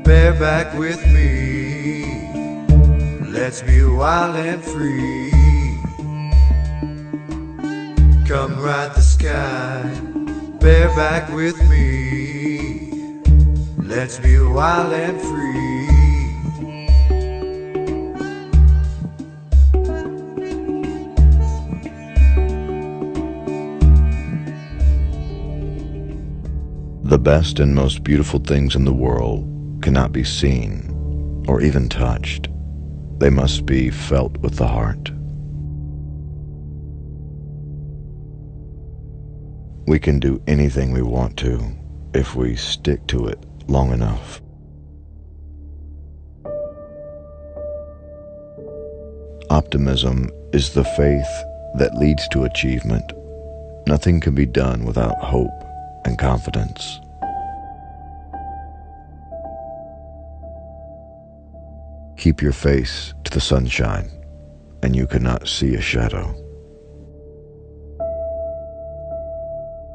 bareback with me. Let's be wild and free. Come ride the sky, bareback with me. Let's be wild and free. The best and most beautiful things in the world cannot be seen or even touched. They must be felt with the heart. We can do anything we want to if we stick to it long enough. Optimism is the faith that leads to achievement. Nothing can be done without hope and confidence. Keep your face to the sunshine, and you cannot see a shadow.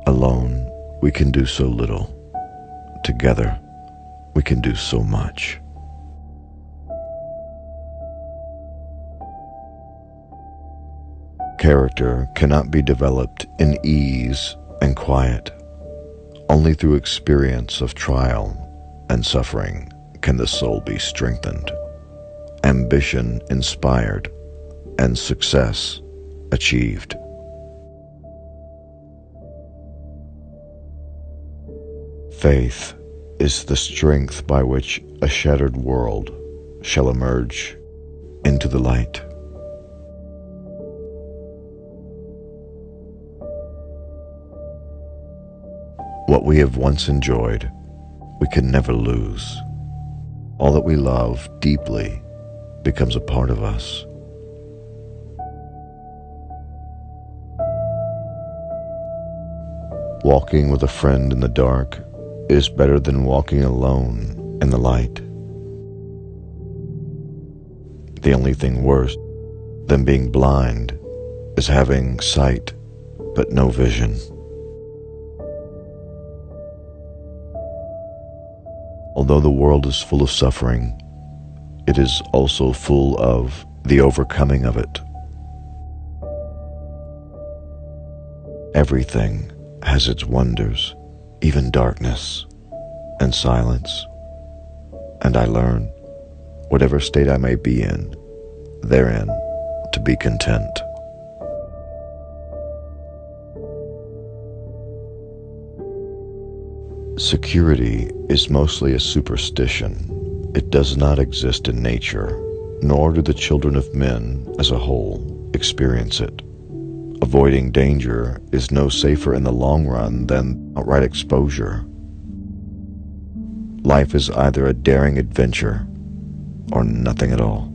Alone, we can do so little. Together, we can do so much. Character cannot be developed in ease and quiet. Only through experience of trial and suffering can the soul be strengthened, ambition inspired, and success achieved. Faith is the strength by which a shattered world shall emerge into the light. What we have once enjoyed, we can never lose. All that we love deeply becomes a part of us. Walking with a friend in the dark is better than walking alone in the light. The only thing worse than being blind is having sight but no vision. Although the world is full of suffering, it is also full of the overcoming of it. Everything has its wonders, even darkness and silence. And I learn, whatever state I may be in, therein to be content. Security is mostly a superstition. It does not exist in nature, nor do the children of men as a whole experience it. Avoiding danger is no safer in the long run than outright exposure. Life is either a daring adventure or nothing at all.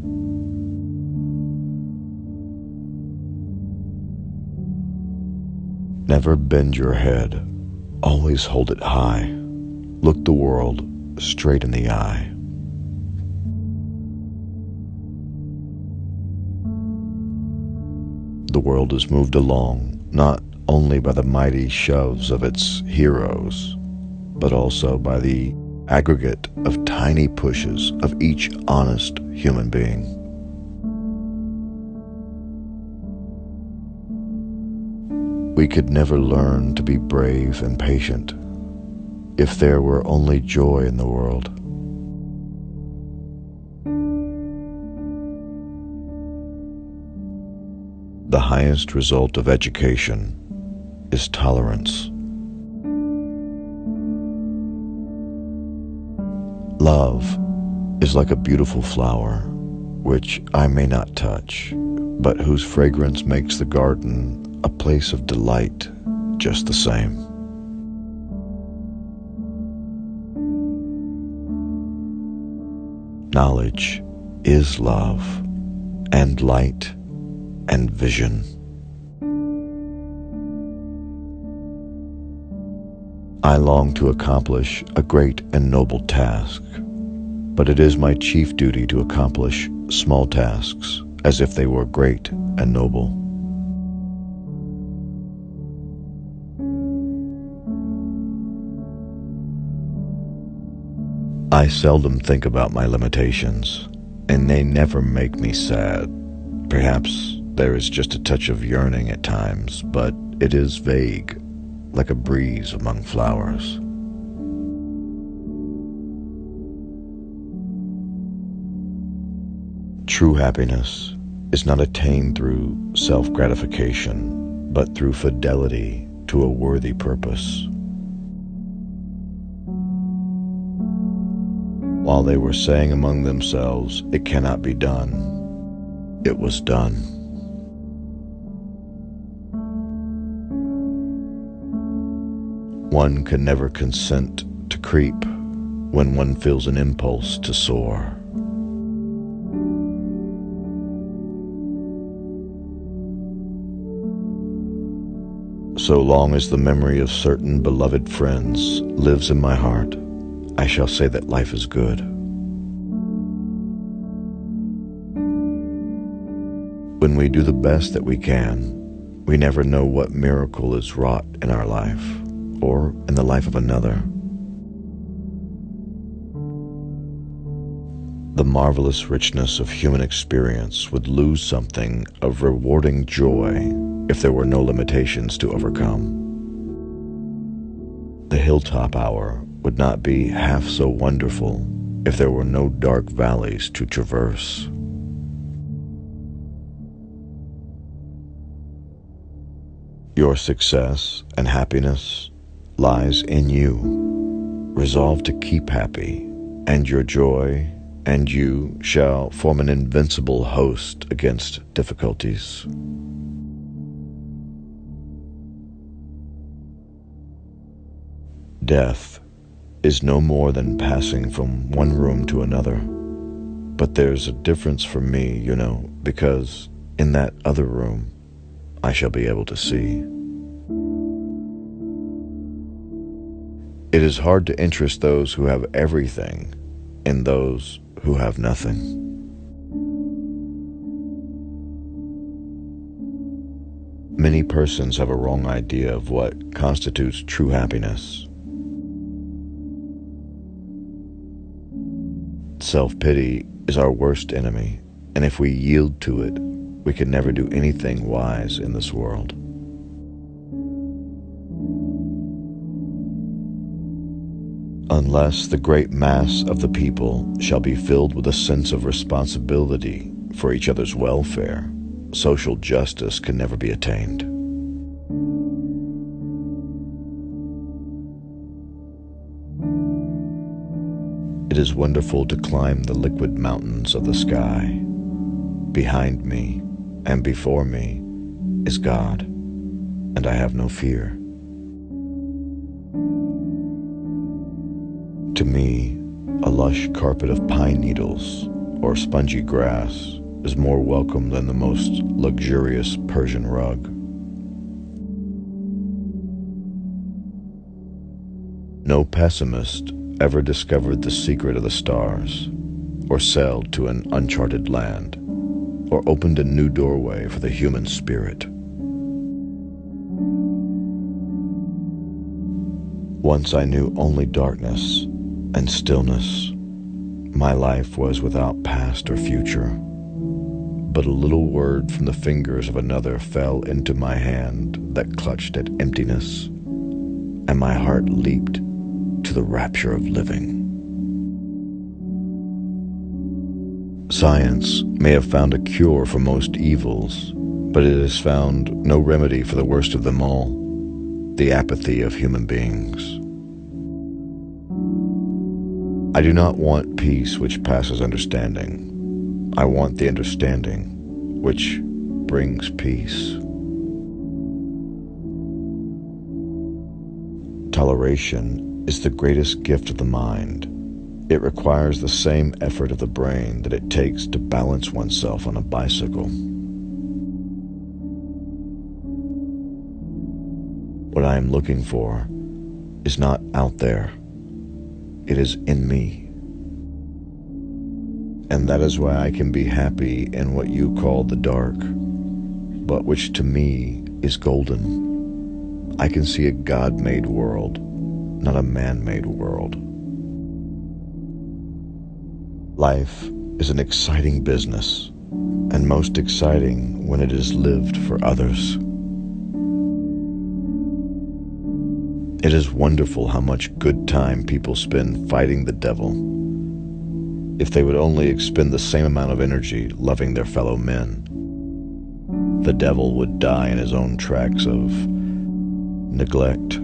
Never bend your head. Always hold it high. Look the world straight in the eye. The world is moved along not only by the mighty shoves of its heroes, but also by the aggregate of tiny pushes of each honest human being. We could never learn to be brave and patient if there were only joy in the world. The highest result of education is tolerance. Love is like a beautiful flower, which I may not touch, but whose fragrance makes the garden a place of delight just the same. Knowledge is love, and light, and vision. I long to accomplish a great and noble task, but it is my chief duty to accomplish small tasks as if they were great and noble. I seldom think about my limitations, and they never make me sad. Perhaps there is just a touch of yearning at times, but it is vague, like a breeze among flowers. True happiness is not attained through self-gratification, but through fidelity to a worthy purpose. While they were saying among themselves, "It cannot be done," it was done. One can never consent to creep when one feels an impulse to soar. So long as the memory of certain beloved friends lives in my heart, I shall say that life is good. When we do the best that we can, we never know what miracle is wrought in our life or in the life of another. The marvelous richness of human experience would lose something of rewarding joy if there were no limitations to overcome. The hilltop hour would not be half so wonderful if there were no dark valleys to traverse. Your success and happiness lies in you. Resolve to keep happy, and your joy and you shall form an invincible host against difficulties. Death is no more than passing from one room to another. But there's a difference for me, you know, because in that other room, I shall be able to see. It is hard to interest those who have everything in those who have nothing. Many persons have a wrong idea of what constitutes true happiness. Self-pity is our worst enemy, and if we yield to it, we can never do anything wise in this world. Unless the great mass of the people shall be filled with a sense of responsibility for each other's welfare, social justice can never be attained. It is wonderful to climb the liquid mountains of the sky. Behind me and before me is God, and I have no fear. To me, a lush carpet of pine needles or spongy grass is more welcome than the most luxurious Persian rug. No pessimist ever discovered the secret of the stars, or sailed to an uncharted land, or opened a new doorway for the human spirit. Once I knew only darkness and stillness. My life was without past or future, but a little word from the fingers of another fell into my hand that clutched at emptiness, and my heart leaped to the rapture of living. Science may have found a cure for most evils, but it has found no remedy for the worst of them all, the apathy of human beings. I do not want peace which passes understanding. I want the understanding which brings peace. Toleration is the greatest gift of the mind. It requires the same effort of the brain that it takes to balance oneself on a bicycle. What I am looking for is not out there. It is in me. And that is why I can be happy in what you call the dark, but which to me is golden. I can see a God-made world, not a man-made world. Life is an exciting business, and most exciting when it is lived for others. It is wonderful how much good time people spend fighting the devil. If they would only expend the same amount of energy loving their fellow men, the devil would die in his own tracks of neglect.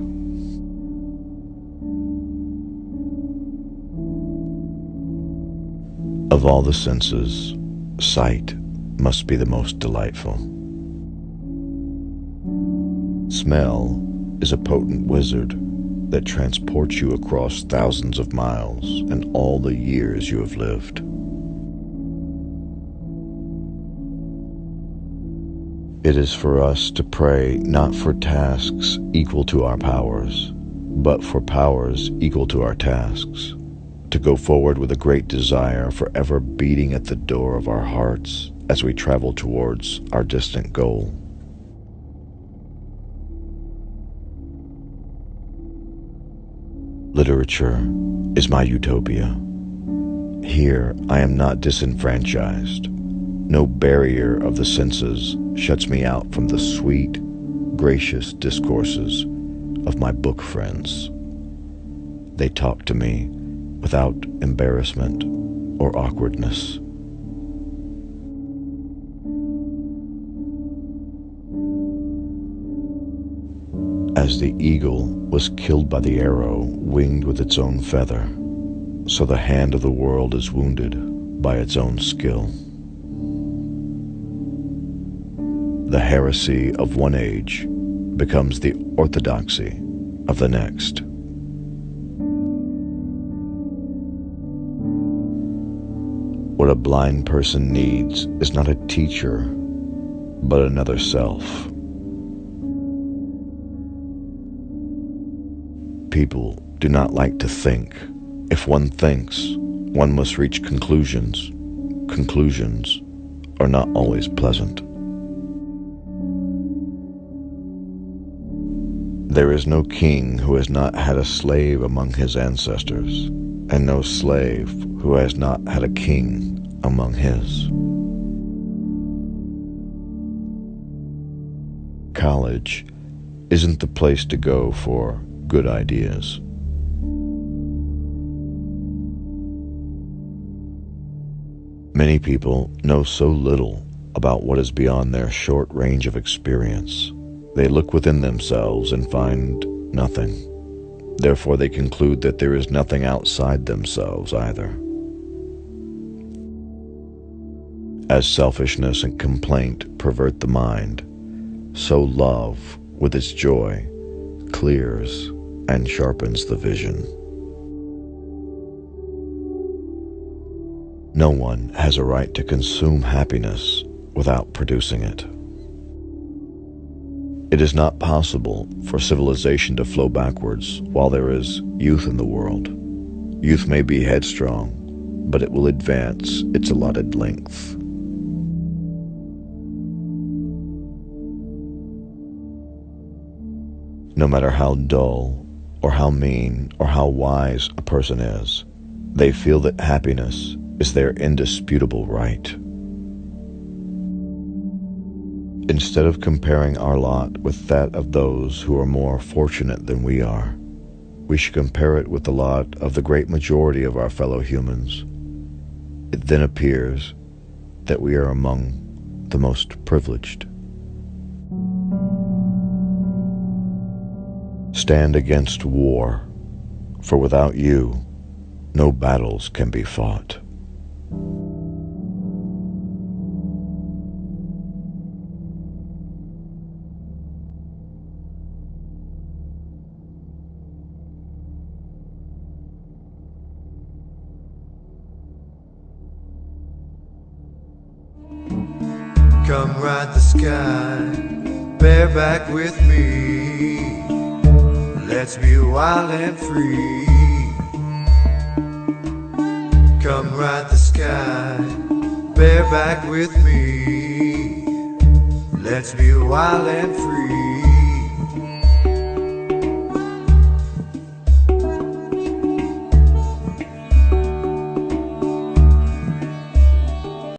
Of all the senses, sight must be the most delightful. Smell is a potent wizard that transports you across thousands of miles and all the years you have lived. It is for us to pray not for tasks equal to our powers, but for powers equal to our tasks, to go forward with a great desire forever beating at the door of our hearts as we travel towards our distant goal. Literature is my utopia. Here I am not disenfranchised. No barrier of the senses shuts me out from the sweet, gracious discourses of my book friends. They talk to me without embarrassment or awkwardness. As the eagle was killed by the arrow winged with its own feather, so the hand of the world is wounded by its own skill. The heresy of one age becomes the orthodoxy of the next. What a blind person needs is not a teacher, but another self. People do not like to think. If one thinks, one must reach conclusions. Conclusions are not always pleasant. There is no king who has not had a slave among his ancestors, and no slave who has not had a king among his. College isn't the place to go for good ideas. Many people know so little about what is beyond their short range of experience. They look within themselves and find nothing. Therefore, they conclude that there is nothing outside themselves either. As selfishness and complaint pervert the mind, so love, with its joy, clears and sharpens the vision. No one has a right to consume happiness without producing it. It is not possible for civilization to flow backwards while there is youth in the world. Youth may be headstrong, but it will advance its allotted length. No matter how dull, or how mean, or how wise a person is, they feel that happiness is their indisputable right. Instead of comparing our lot with that of those who are more fortunate than we are, we should compare it with the lot of the great majority of our fellow humans. It then appears that we are among the most privileged. Stand against war, for without you, no battles can be fought. Come ride the sky, bareback with me. Let's be wild and free. Come ride the sky, bareback with me. Let's be wild and free.